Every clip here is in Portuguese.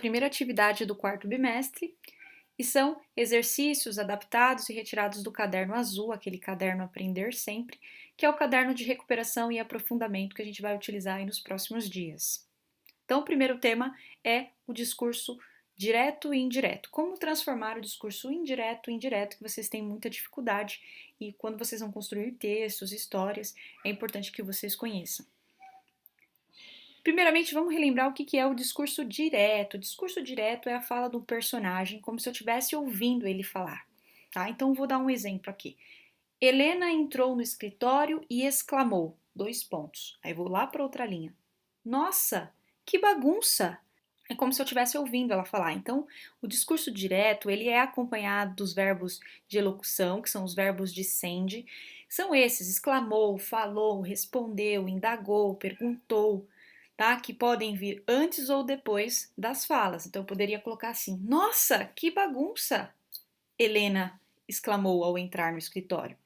primeira atividade do quarto bimestre e são exercícios adaptados e retirados do caderno azul, aquele caderno Aprender Sempre, que é o caderno de recuperação e aprofundamento que a gente vai utilizar aí nos próximos dias. Então, o primeiro tema é o discurso direto e indireto. Como transformar o discurso indireto em direto, que vocês têm muita dificuldade e quando vocês vão construir textos, histórias, é importante que vocês conheçam. Primeiramente, vamos relembrar o que é o discurso direto. O discurso direto é a fala do personagem, como se eu estivesse ouvindo ele falar. Tá? Então, vou dar um exemplo aqui. Helena entrou no escritório e exclamou, : Aí vou lá para outra linha. Nossa, que bagunça! É como se eu estivesse ouvindo ela falar. Então, o discurso direto, ele é acompanhado dos verbos de elocução, que são os verbos de sende. São esses, exclamou, falou, respondeu, indagou, perguntou, tá? Que podem vir antes ou depois das falas. Então, eu poderia colocar assim, nossa, que bagunça! Helena exclamou ao entrar no escritório.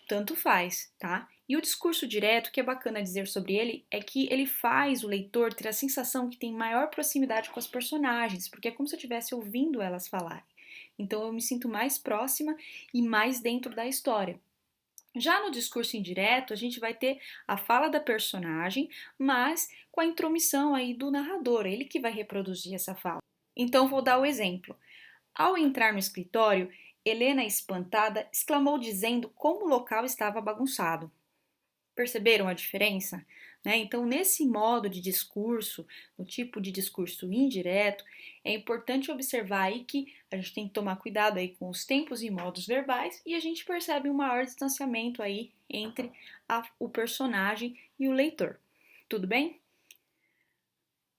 Tanto faz, tá? E o discurso direto, o que é bacana dizer sobre ele, é que ele faz o leitor ter a sensação que tem maior proximidade com as personagens, porque é como se eu estivesse ouvindo elas falarem. Então eu me sinto mais próxima e mais dentro da história. Já no discurso indireto, a gente vai ter a fala da personagem, mas com a intromissão aí do narrador, ele que vai reproduzir essa fala. Então vou dar o exemplo. Ao entrar no escritório, Helena, espantada, exclamou dizendo como o local estava bagunçado. Perceberam a diferença? Né? Então, nesse modo de discurso, no tipo de discurso indireto, é importante observar aí que a gente tem que tomar cuidado aí com os tempos e modos verbais e a gente percebe um maior distanciamento aí entre o personagem e o leitor. Tudo bem?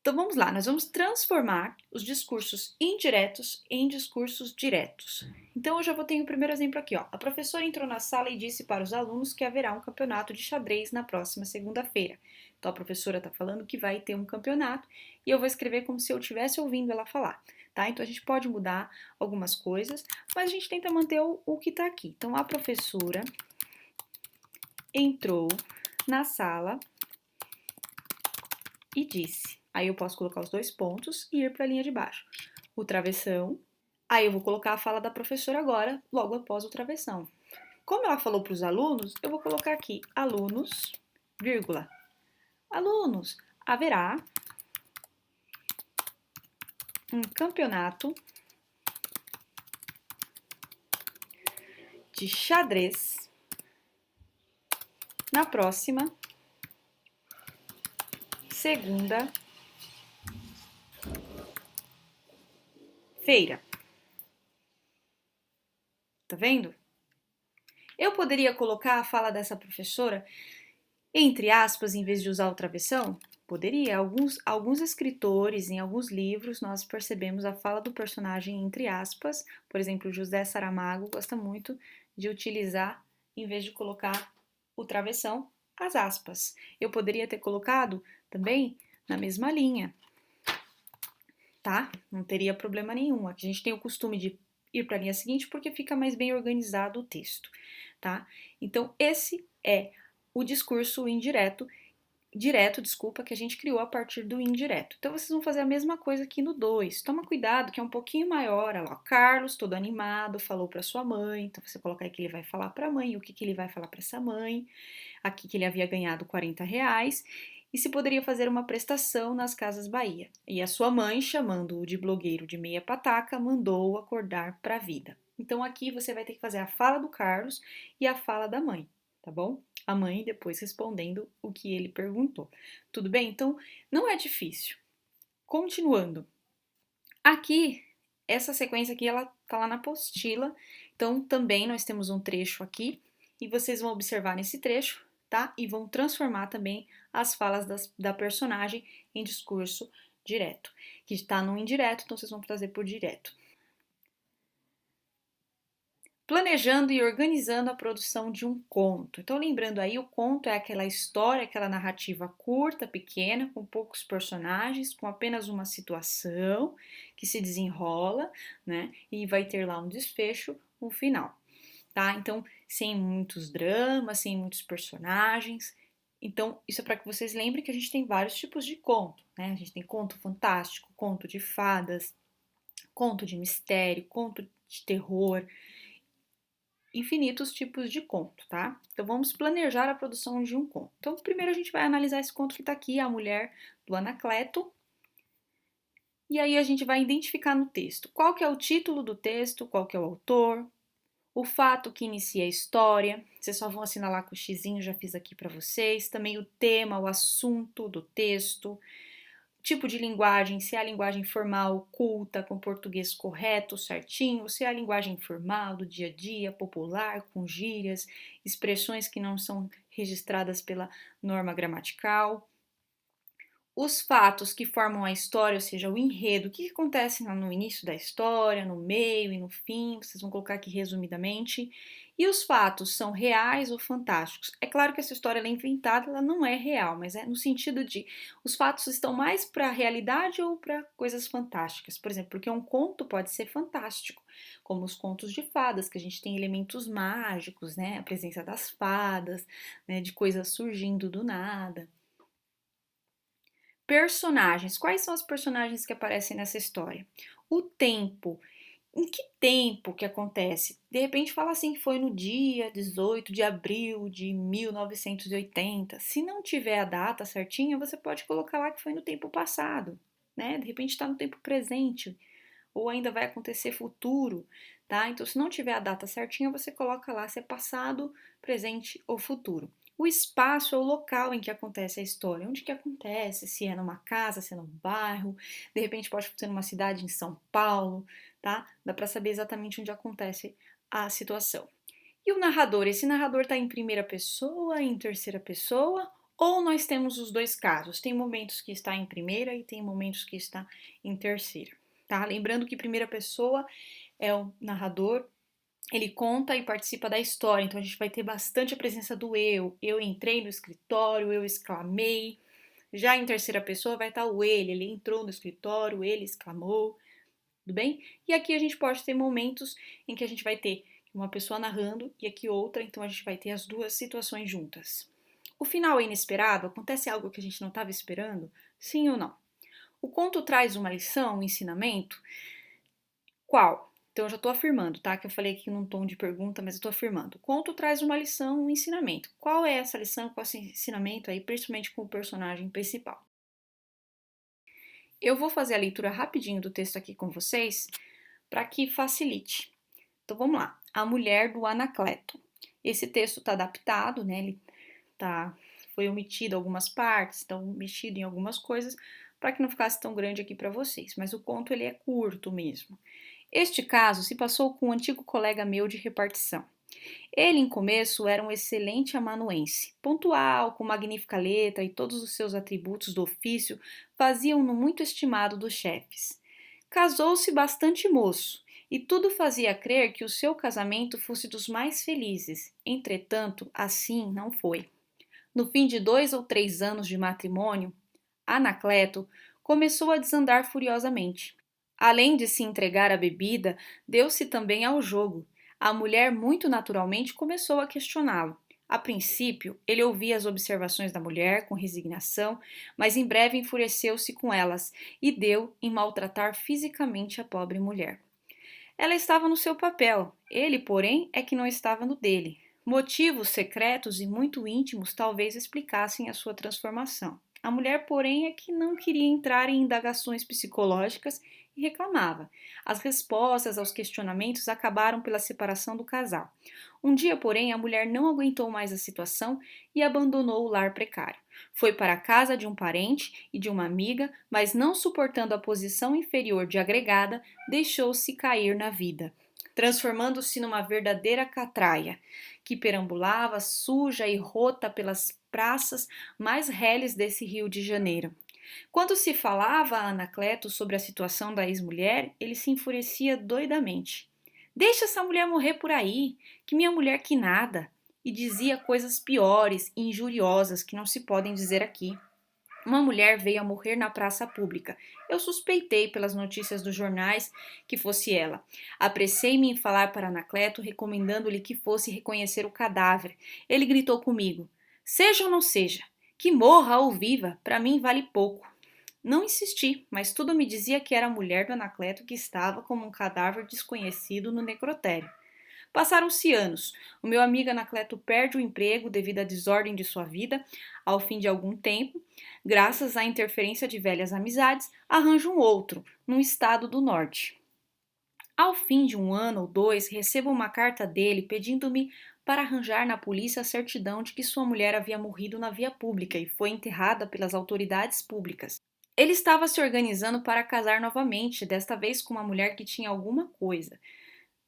Então vamos lá, nós vamos transformar os discursos indiretos em discursos diretos. Então eu já vou ter o primeiro exemplo aqui, ó. A professora entrou na sala e disse para os alunos que haverá um campeonato de xadrez na próxima segunda-feira. Então a professora está falando que vai ter um campeonato e eu vou escrever como se eu estivesse ouvindo ela falar, tá? Então a gente pode mudar algumas coisas, mas a gente tenta manter o que está aqui. Então a professora entrou na sala e disse. Aí eu posso colocar os dois pontos e ir para a linha de baixo. O travessão. Aí eu vou colocar a fala da professora agora, logo após o travessão. Como ela falou para os alunos, eu vou colocar aqui alunos, vírgula. Alunos, haverá um campeonato de xadrez na próxima segunda-feira. Tá vendo? Eu poderia colocar a fala dessa professora entre aspas em vez de usar o travessão? Poderia. Alguns escritores, em alguns livros, nós percebemos a fala do personagem entre aspas. Por exemplo, José Saramago gosta muito de utilizar, em vez de colocar o travessão, as aspas. Eu poderia ter colocado também na mesma linha, tá? Não teria problema nenhum. Aqui a gente tem o costume de ir para a linha seguinte porque fica mais bem organizado o texto, tá? Então, esse é o discurso direto, que a gente criou a partir do indireto. Então, vocês vão fazer a mesma coisa aqui no 2. Toma cuidado, que é um pouquinho maior. Olha lá, Carlos, todo animado, falou para sua mãe. Então, você coloca aí que ele vai falar para a mãe, o que ele vai falar para essa mãe. Aqui que ele havia ganhado R$ 40. E se poderia fazer uma prestação nas Casas Bahia. E a sua mãe, chamando-o de blogueiro de meia pataca, mandou-o acordar para a vida. Então, aqui você vai ter que fazer a fala do Carlos e a fala da mãe, tá bom? A mãe depois respondendo o que ele perguntou. Tudo bem? Então, não é difícil. Continuando. Aqui, essa sequência aqui, ela tá lá na apostila. Então, também nós temos um trecho aqui. E vocês vão observar nesse trecho, tá? E vão transformar também as falas da personagem em discurso direto. Que está no indireto, então vocês vão trazer por direto. Planejando e organizando a produção de um conto. Então, lembrando aí, o conto é aquela história, aquela narrativa curta, pequena, com poucos personagens, com apenas uma situação que se desenrola, né? E vai ter lá um desfecho, um final, tá? Então, sem muitos dramas, sem muitos personagens, Então, isso é para que vocês lembrem que a gente tem vários tipos de conto, né? A gente tem conto fantástico, conto de fadas, conto de mistério, conto de terror, infinitos tipos de conto, tá? Então vamos planejar a produção de um conto. Então, primeiro a gente vai analisar esse conto que está aqui, A Mulher do Anacleto, e aí a gente vai identificar no texto qual que é o título do texto, qual que é o autor, o fato que inicia a história. Vocês só vão assinalar com o xizinho, já fiz aqui para vocês. Também o tema, o assunto do texto, tipo de linguagem, se é a linguagem formal, culta, com português correto, certinho, se é a linguagem informal, do dia a dia, popular, com gírias, expressões que não são registradas pela norma gramatical. Os fatos que formam a história, ou seja, o enredo, o que acontece no início da história, no meio e no fim, vocês vão colocar aqui resumidamente. E os fatos são reais ou fantásticos? É claro que essa história ela é inventada, ela não é real, mas é no sentido de os fatos estão mais para a realidade ou para coisas fantásticas. Por exemplo, porque um conto pode ser fantástico, como os contos de fadas, que a gente tem elementos mágicos, né? A presença das fadas, né? De coisas surgindo do nada. Personagens. Quais são os personagens que aparecem nessa história? O tempo. Em que tempo que acontece? De repente fala assim que foi no dia 18 de abril de 1980. Se não tiver a data certinha, você pode colocar lá que foi no tempo passado, né? De repente está no tempo presente ou ainda vai acontecer futuro, tá? Então, se não tiver a data certinha, você coloca lá se é passado, presente ou futuro. O espaço é o local em que acontece a história, onde que acontece, se é numa casa, se é num bairro, de repente pode ser numa cidade em São Paulo, tá? Dá para saber exatamente onde acontece a situação. E o narrador, esse narrador está em primeira pessoa, em terceira pessoa, ou nós temos os dois casos? Tem momentos que está em primeira e tem momentos que está em terceira, tá? Lembrando que primeira pessoa é o narrador, ele conta e participa da história, então a gente vai ter bastante a presença do eu. Eu entrei no escritório, eu exclamei. Já em terceira pessoa vai estar o ele entrou no escritório, ele exclamou, tudo bem? E aqui a gente pode ter momentos em que a gente vai ter uma pessoa narrando e aqui outra, então a gente vai ter as duas situações juntas. O final é inesperado? Acontece algo que a gente não estava esperando? Sim ou não? O conto traz uma lição, um ensinamento? Qual? Então eu já estou afirmando, tá? Que eu falei aqui num tom de pergunta, mas eu estou afirmando. O conto traz uma lição, um ensinamento. Qual é essa lição, qual é esse ensinamento aí, principalmente com o personagem principal? Eu vou fazer a leitura rapidinho do texto aqui com vocês para que facilite. Então vamos lá. A Mulher do Anacleto. Esse texto está adaptado, né? Ele foi omitido algumas partes, estão mexido em algumas coisas para que não ficasse tão grande aqui para vocês. Mas o conto ele é curto mesmo. Este caso se passou com um antigo colega meu de repartição. Ele, em começo, era um excelente amanuense, pontual, com magnífica letra e todos os seus atributos do ofício faziam-no muito estimado dos chefes. Casou-se bastante moço, e tudo fazia crer que o seu casamento fosse dos mais felizes. Entretanto, assim não foi. No fim de 2 ou 3 anos de matrimônio, Anacleto começou a desandar furiosamente. Além de se entregar à bebida, deu-se também ao jogo. A mulher, muito naturalmente, começou a questioná-lo. A princípio, ele ouvia as observações da mulher com resignação, mas em breve enfureceu-se com elas e deu em maltratar fisicamente a pobre mulher. Ela estava no seu papel, ele, porém, é que não estava no dele. Motivos secretos e muito íntimos talvez explicassem a sua transformação. A mulher, porém, é que não queria entrar em indagações psicológicas e reclamava. As respostas aos questionamentos acabaram pela separação do casal. Um dia, porém, a mulher não aguentou mais a situação e abandonou o lar precário. Foi para a casa de um parente e de uma amiga, mas não suportando a posição inferior de agregada, deixou-se cair na vida, transformando-se numa verdadeira catraia, que perambulava suja e rota pelas praças mais reles desse Rio de Janeiro. Quando se falava a Anacleto sobre a situação da ex-mulher, ele se enfurecia doidamente. Deixa essa mulher morrer por aí, que minha mulher que nada, e dizia coisas piores e injuriosas que não se podem dizer aqui. Uma mulher veio a morrer na praça pública. Eu suspeitei pelas notícias dos jornais que fosse ela. Apressei-me em falar para Anacleto, recomendando-lhe que fosse reconhecer o cadáver. Ele gritou comigo: Seja ou não seja, que morra ou viva, para mim vale pouco. Não insisti, mas tudo me dizia que era a mulher do Anacleto que estava como um cadáver desconhecido no necrotério. Passaram-se anos. O meu amigo Anacleto perde o emprego devido à desordem de sua vida. Ao fim de algum tempo, graças à interferência de velhas amizades, arranja um outro, num estado do norte. Ao fim de um ano ou dois, recebo uma carta dele pedindo-me para arranjar na polícia a certidão de que sua mulher havia morrido na via pública e foi enterrada pelas autoridades públicas. Ele estava se organizando para casar novamente, desta vez com uma mulher que tinha alguma coisa.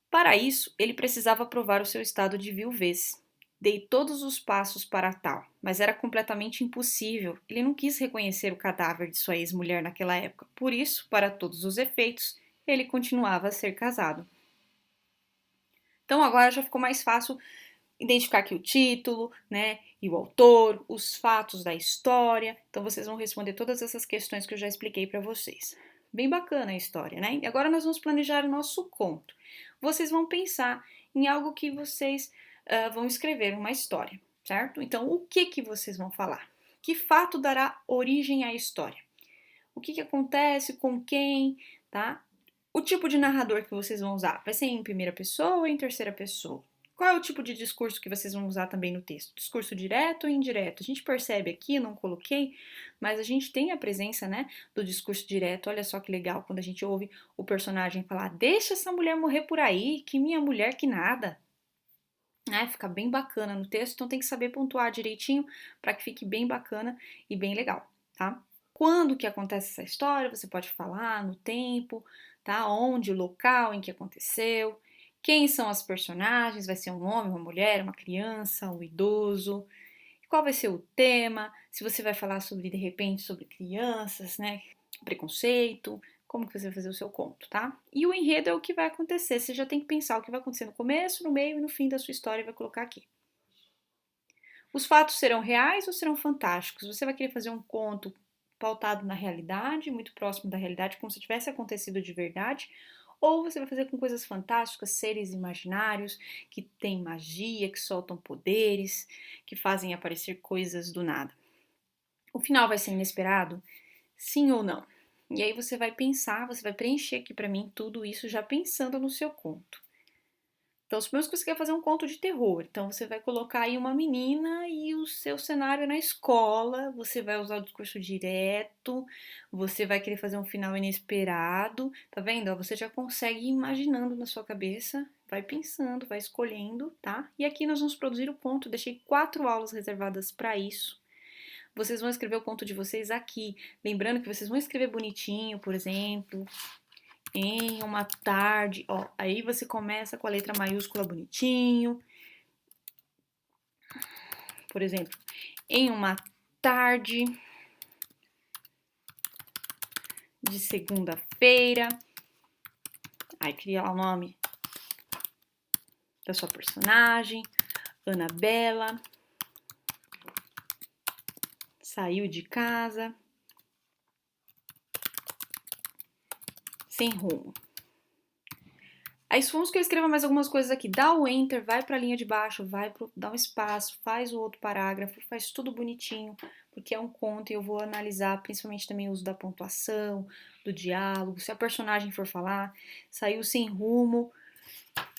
Para isso, ele precisava provar o seu estado de viuvez. Dei todos os passos para tal, mas era completamente impossível. Ele não quis reconhecer o cadáver de sua ex-mulher naquela época. Por isso, para todos os efeitos, ele continuava a ser casado. Então agora já ficou mais fácil identificar aqui o título, né, e o autor, os fatos da história. Então vocês vão responder todas essas questões que eu já expliquei para vocês. Bem bacana a história, né? E agora nós vamos planejar o nosso conto. Vocês vão pensar em algo que vocês vão escrever, uma história, certo? Então, o que vocês vão falar? Que fato dará origem à história? O que acontece, com quem, tá? O tipo de narrador que vocês vão usar vai ser em primeira pessoa ou em terceira pessoa? Qual é o tipo de discurso que vocês vão usar também no texto? Discurso direto ou indireto? A gente percebe aqui, eu não coloquei, mas a gente tem a presença, né, do discurso direto. Olha só que legal quando a gente ouve o personagem falar: deixa essa mulher morrer por aí, que minha mulher que nada. Fica bem bacana no texto, então tem que saber pontuar direitinho para que fique bem bacana e bem legal, tá? Quando que acontece essa história, você pode falar no tempo, tá? Onde, o local em que aconteceu, quem são as personagens, vai ser um homem, uma mulher, uma criança, um idoso, qual vai ser o tema, se você vai falar sobre, de repente, sobre crianças, né? Preconceito, como que você vai fazer o seu conto, tá? E o enredo é o que vai acontecer, você já tem que pensar o que vai acontecer no começo, no meio e no fim da sua história e vai colocar aqui. Os fatos serão reais ou serão fantásticos? Você vai querer fazer um conto pautado na realidade, muito próximo da realidade, como se tivesse acontecido de verdade, ou você vai fazer com coisas fantásticas, seres imaginários, que têm magia, que soltam poderes, que fazem aparecer coisas do nada. O final vai ser inesperado? Sim ou não? E aí você vai pensar, você vai preencher aqui para mim tudo isso já pensando no seu conto. Então, supomos que você quer fazer um conto de terror. Então, você vai colocar aí uma menina e o seu cenário é na escola. Você vai usar o discurso direto. Você vai querer fazer um final inesperado. Tá vendo? Você já consegue ir imaginando na sua cabeça. Vai pensando, vai escolhendo, tá? E aqui nós vamos produzir o conto. Deixei 4 aulas reservadas para isso. Vocês vão escrever o conto de vocês aqui. Lembrando que vocês vão escrever bonitinho, por exemplo. Em uma tarde, ó, aí você começa com a letra maiúscula bonitinho. Por exemplo, em uma tarde de segunda-feira. Aí cria lá o nome da sua personagem, Anabela. Saiu de casa sem rumo. Aí supomos que eu escreva mais algumas coisas aqui. Dá o enter, vai para a linha de baixo, dá um espaço, faz o outro parágrafo, faz tudo bonitinho, porque é um conto e eu vou analisar principalmente também o uso da pontuação, do diálogo. Se a personagem for falar, saiu sem rumo,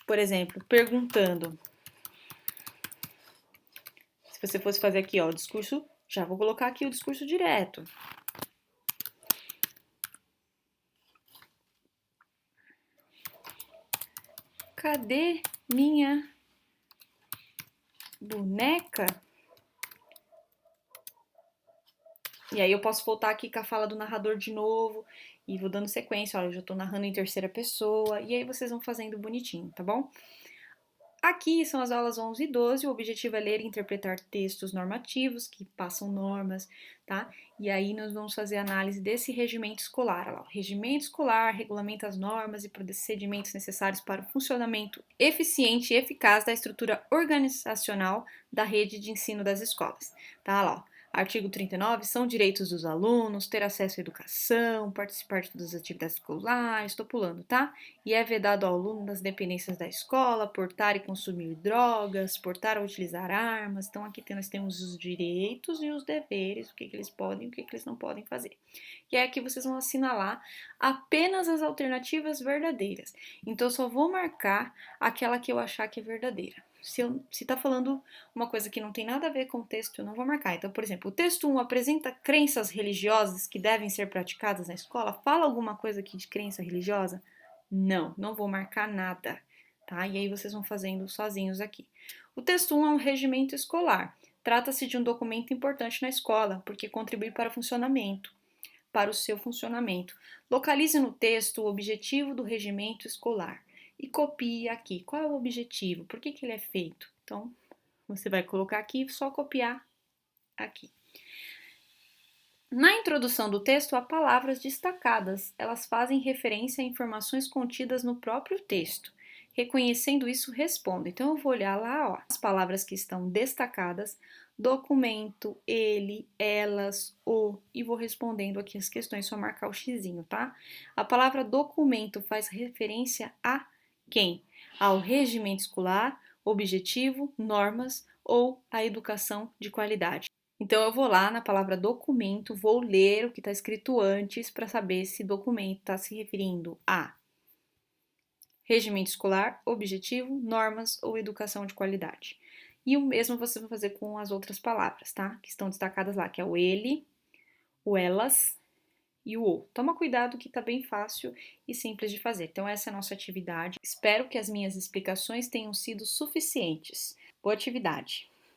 por exemplo, perguntando. Se você fosse fazer aqui, ó, o discurso, já vou colocar aqui o discurso direto. Cadê minha boneca? E aí eu posso voltar aqui com a fala do narrador de novo e vou dando sequência, ó, eu já tô narrando em terceira pessoa, e aí vocês vão fazendo bonitinho, tá bom? Aqui são as aulas 11 e 12, o objetivo é ler e interpretar textos normativos que passam normas, tá? E aí nós vamos fazer análise desse regimento escolar. Olha lá, o regimento escolar regulamenta as normas e procedimentos necessários para o funcionamento eficiente e eficaz da estrutura organizacional da rede de ensino das escolas. Tá lá, ó. Artigo 39, são direitos dos alunos ter acesso à educação, participar de todas as atividades escolares, estou pulando, tá? E é vedado ao aluno das dependências da escola portar e consumir drogas, portar ou utilizar armas. Então aqui nós temos os direitos e os deveres, o que eles podem e o que eles não podem fazer. E aí aqui vocês vão assinalar apenas as alternativas verdadeiras. Então eu só vou marcar aquela que eu achar que é verdadeira. Se tá falando uma coisa que não tem nada a ver com o texto, eu não vou marcar. Então, por exemplo, o texto 1 apresenta crenças religiosas que devem ser praticadas na escola. Fala alguma coisa aqui de crença religiosa? Não, não vou marcar nada, tá? E aí vocês vão fazendo sozinhos aqui. O texto 1 é um regimento escolar. Trata-se de um documento importante na escola, porque contribui para o seu funcionamento. Localize no texto o objetivo do regimento escolar e copie aqui. Qual é o objetivo? Por que ele é feito? Então, você vai colocar aqui, só copiar aqui. Na introdução do texto, há palavras destacadas. Elas fazem referência a informações contidas no próprio texto. Reconhecendo isso, responda. Então, eu vou olhar lá, ó, as palavras que estão destacadas, documento, ele, elas, o, e vou respondendo aqui as questões, só marcar o xizinho, tá? A palavra documento faz referência a quem? Ao regimento escolar, objetivo, normas ou a educação de qualidade. Então, eu vou lá na palavra documento, vou ler o que está escrito antes para saber se documento está se referindo a regimento escolar, objetivo, normas ou educação de qualidade. E o mesmo você vai fazer com as outras palavras, tá? Que estão destacadas lá, que é o ele, o elas e o ou. Toma cuidado que tá bem fácil e simples de fazer. Então, essa é a nossa atividade. Espero que as minhas explicações tenham sido suficientes. Boa atividade!